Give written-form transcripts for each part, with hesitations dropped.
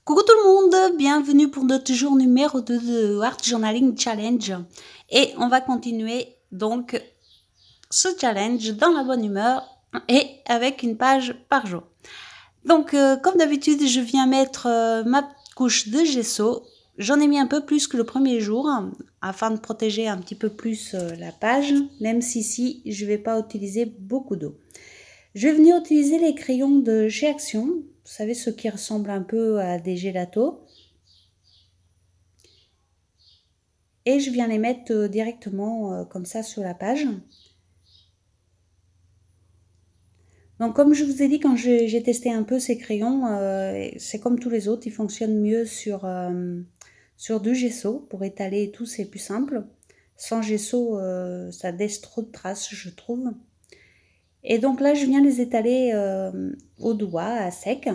Coucou tout le monde, bienvenue pour notre jour numéro 2 de Art Journaling Challenge. Et on va continuer donc ce challenge dans la bonne humeur et avec une page par jour. Donc comme d'habitude, je viens mettre ma couche de gesso. J'en ai mis un peu plus que le premier jour afin de protéger un petit peu plus la page, même si ici je ne vais pas utiliser beaucoup d'eau. Je vais venir utiliser les crayons de chez Action, vous savez ceux qui ressemblent un peu à des gelatos. Et je viens les mettre directement comme ça sur la page. Donc comme je vous ai dit quand j'ai testé un peu ces crayons, c'est comme tous les autres, ils fonctionnent mieux sur du gesso. Pour étaler et tout, c'est plus simple. Sans gesso, ça laisse trop de traces, je trouve. Et donc là, je viens les étaler au doigt, à sec.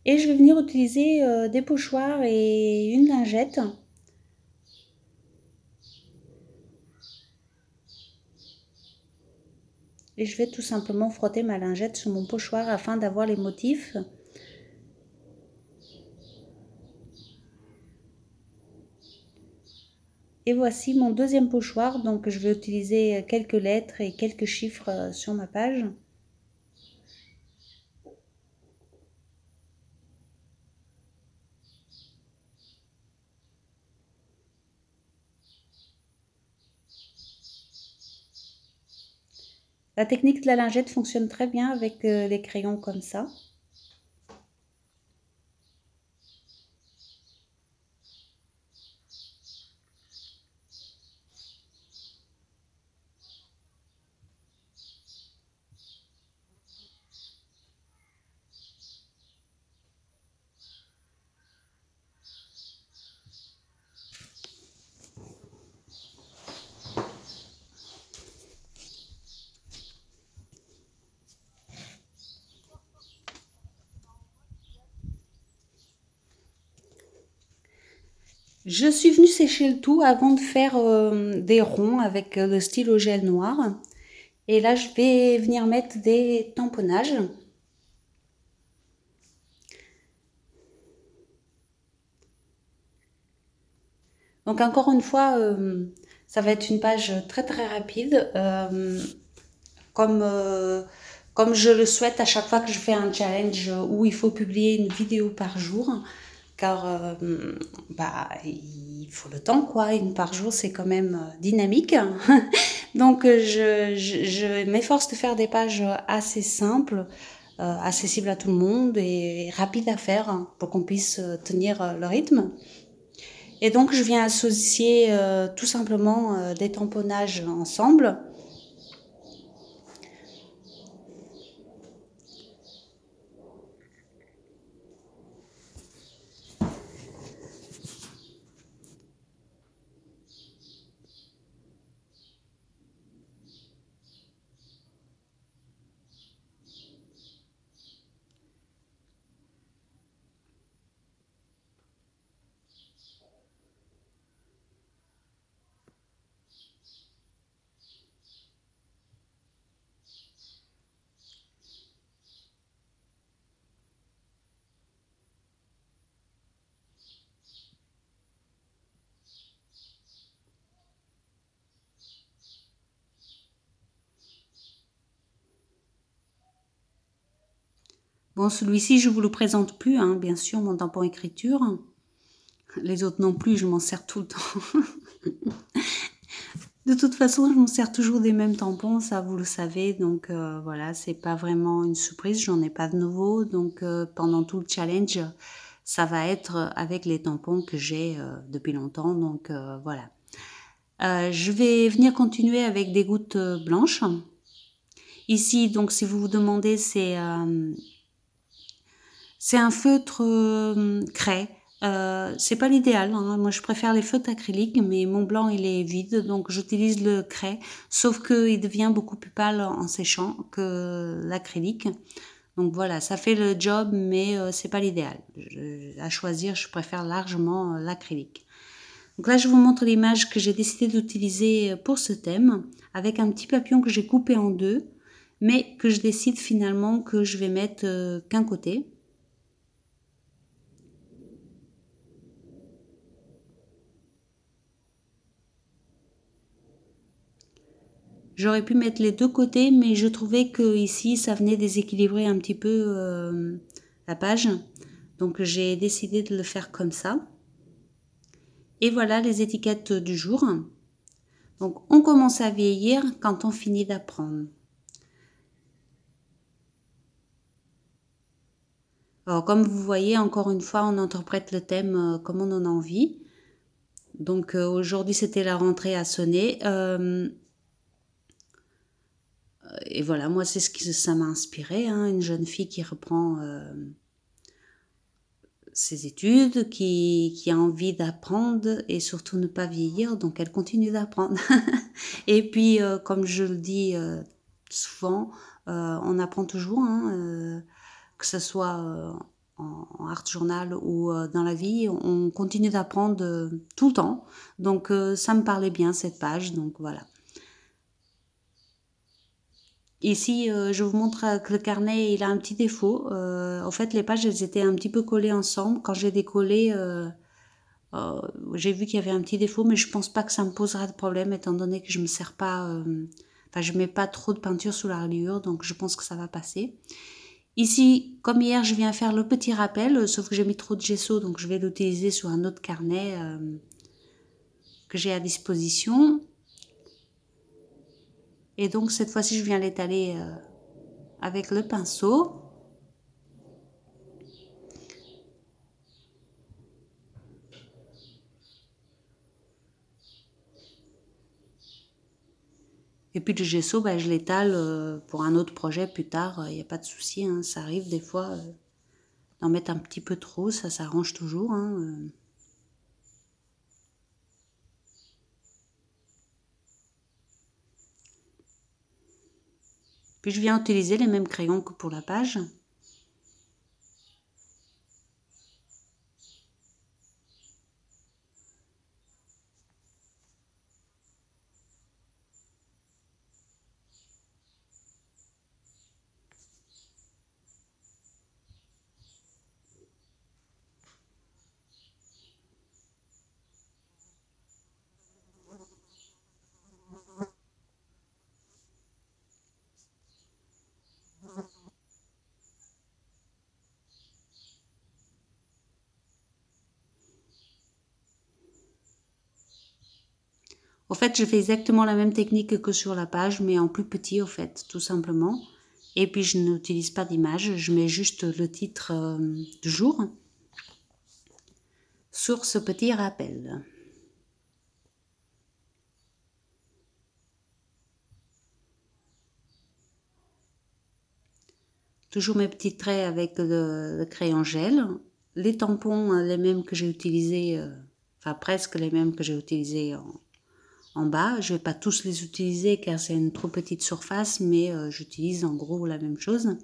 Et je vais venir utiliser des pochoirs et une lingette. Et je vais tout simplement frotter ma lingette sur mon pochoir afin d'avoir les motifs. Et voici mon deuxième pochoir, donc je vais utiliser quelques lettres et quelques chiffres sur ma page. La technique de la lingette fonctionne très bien avec les crayons comme ça. Je suis venue sécher le tout avant de faire des ronds avec le stylo gel noir. Et là, je vais venir mettre des tamponnages. Donc encore une fois, ça va être une page très très rapide, comme, comme je le souhaite à chaque fois que je fais un challenge où il faut publier une vidéo par jour, car il faut le temps quoi, une par jour c'est quand même dynamique. Donc je m'efforce de faire des pages assez simples, accessibles à tout le monde et rapides à faire pour qu'on puisse tenir le rythme. Et donc, je viens associer tout simplement des tamponnages ensemble. Bon, celui-ci, je ne vous le présente plus, hein, bien sûr, mon tampon écriture. Les autres non plus, je m'en sers tout le temps. De toute façon, je m'en sers toujours des mêmes tampons, ça vous le savez. Donc voilà, c'est pas vraiment une surprise, j'en ai pas de nouveau. Donc pendant tout le challenge, ça va être avec les tampons que j'ai depuis longtemps. Donc voilà. Je vais venir continuer avec des gouttes blanches. Ici, donc si vous vous demandez, c'est un feutre craie. C'est pas l'idéal, hein. Moi je préfère les feutres acryliques, mais mon blanc il est vide, donc j'utilise le craie, sauf qu'il devient beaucoup plus pâle en séchant que l'acrylique. Donc voilà, ça fait le job, mais c'est pas l'idéal. À choisir, je préfère largement l'acrylique. Donc là, je vous montre l'image que j'ai décidé d'utiliser pour ce thème, avec un petit papillon que j'ai coupé en deux, mais que je décide finalement que je vais mettre qu'un côté. J'aurais pu mettre les deux côtés, mais je trouvais que ici, ça venait déséquilibrer un petit peu la page. Donc j'ai décidé de le faire comme ça. Et voilà les étiquettes du jour. Donc on commence à vieillir quand on finit d'apprendre. Alors comme vous voyez, encore une fois, on interprète le thème comme on en a envie. Donc aujourd'hui, c'était la rentrée à sonner. Et voilà, moi, c'est ce que ça m'a inspiré. Hein, une jeune fille qui reprend ses études, qui a envie d'apprendre et surtout ne pas vieillir. Donc elle continue d'apprendre. Et puis, comme je le dis souvent, on apprend toujours, hein, que ce soit en art journal ou dans la vie, on continue d'apprendre tout le temps. Donc ça me parlait bien cette page, donc voilà. Ici, je vous montre que le carnet, il a un petit défaut. En fait, les pages, elles étaient un petit peu collées ensemble. Quand j'ai décollé, j'ai vu qu'il y avait un petit défaut, mais je pense pas que ça me posera de problème, étant donné que je me sers pas, enfin, je mets pas trop de peinture sous la reliure, donc je pense que ça va passer. Ici, comme hier, je viens faire le petit rappel, sauf que j'ai mis trop de gesso, donc je vais l'utiliser sur un autre carnet que j'ai à disposition. Et donc, cette fois-ci, je viens l'étaler avec le pinceau. Et puis le gesso, ben, je l'étale pour un autre projet plus tard, il n'y a pas de souci, hein, ça arrive des fois d'en mettre un petit peu trop, ça s'arrange toujours. Hein. Puis je viens utiliser les mêmes crayons que pour la page. Au fait, je fais exactement la même technique que sur la page, mais en plus petit, au fait, tout simplement. Et puis, je n'utilise pas d'image, je mets juste le titre du jour sur ce petit rappel. Toujours mes petits traits avec le crayon gel. Les tampons, les mêmes que j'ai utilisés, enfin presque les mêmes que j'ai utilisés en bas. Je ne vais pas tous les utiliser car c'est une trop petite surface, mais j'utilise en gros la même chose.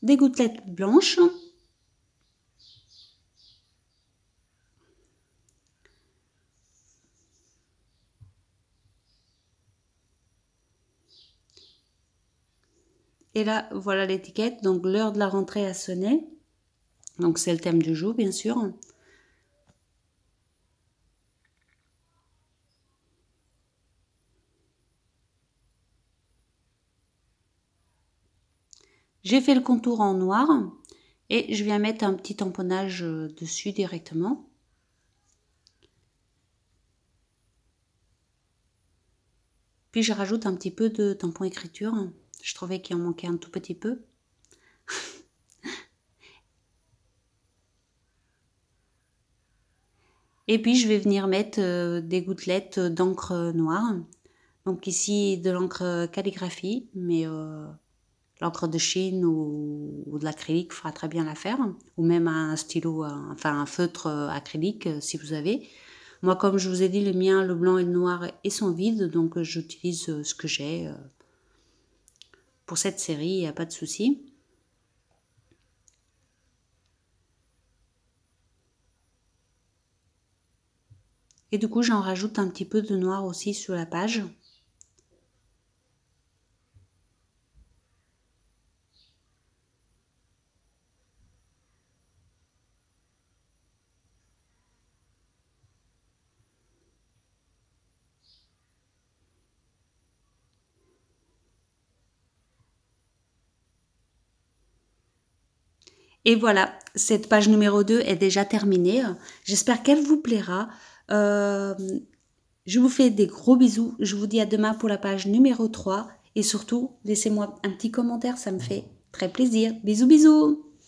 Des gouttelettes blanches. Et là, voilà l'étiquette. Donc l'heure de la rentrée a sonné. Donc c'est le thème du jour, bien sûr. J'ai fait le contour en noir. Et je viens mettre un petit tamponnage dessus directement. Puis je rajoute un petit peu de tampon écriture. Je trouvais qu'il en manquait un tout petit peu. Et puis je vais venir mettre des gouttelettes d'encre noire. Donc ici de l'encre calligraphie, mais l'encre de Chine ou de l'acrylique fera très bien l'affaire. Ou même un stylo, enfin un feutre acrylique si vous avez. Moi, comme je vous ai dit, le mien, le blanc et le noir, ils sont vides, donc j'utilise ce que j'ai. Pour cette série, il n'y a pas de souci. Et du coup, j'en rajoute un petit peu de noir aussi sur la page. Et voilà, cette page numéro 2 est déjà terminée. J'espère qu'elle vous plaira. Je vous fais des gros bisous. Je vous dis à demain pour la page numéro 3. Et surtout, laissez-moi un petit commentaire, ça me fait très plaisir. Bisous bisous.